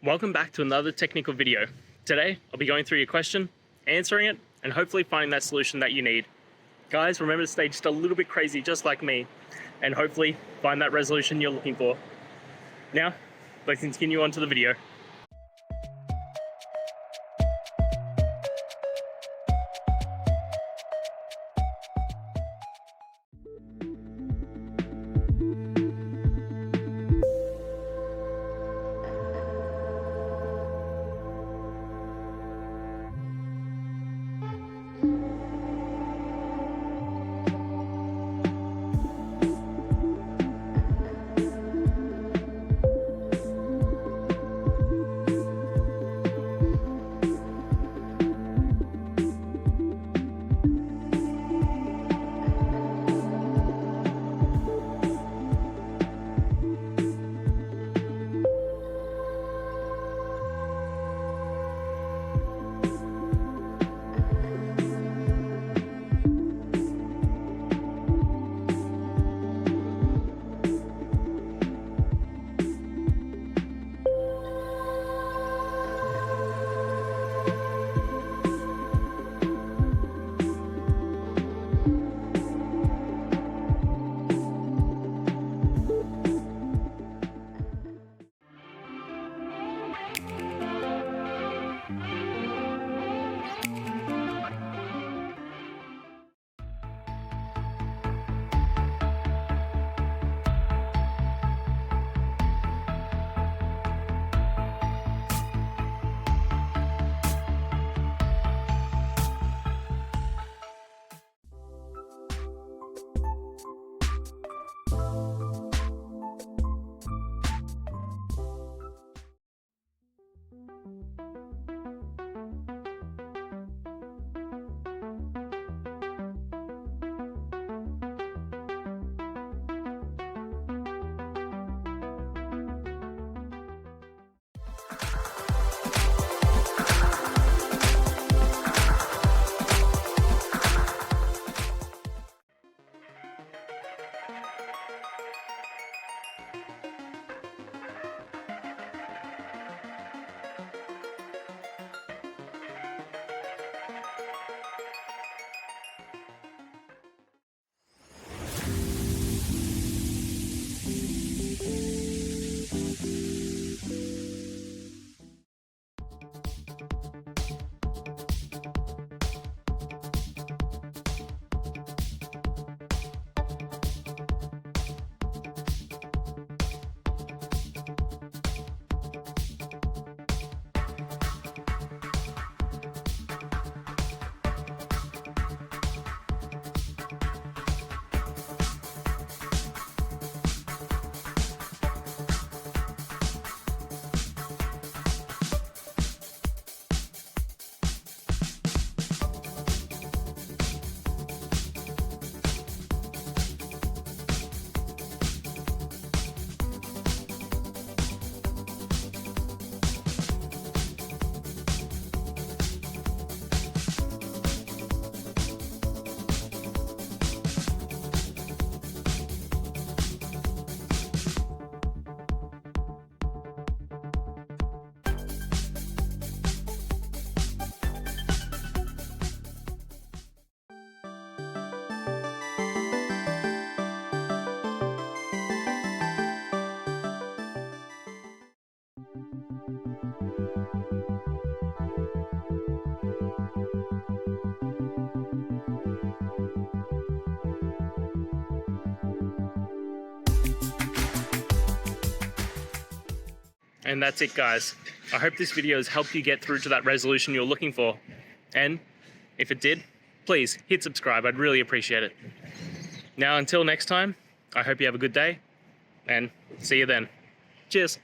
Welcome back to another technical video. Today, I'll be going through your question, answering it, and hopefully finding that solution that you need. Guys, remember to stay just a little bit crazy, just like me, and hopefully find that resolution you're looking for. Now, let's continue on to the video. And that's it, guys. I hope this video has helped you get through to that resolution you're looking for. And if it did, please hit subscribe. I'd really appreciate it. Now, until next time, I hope you have a good day and see you then. Cheers.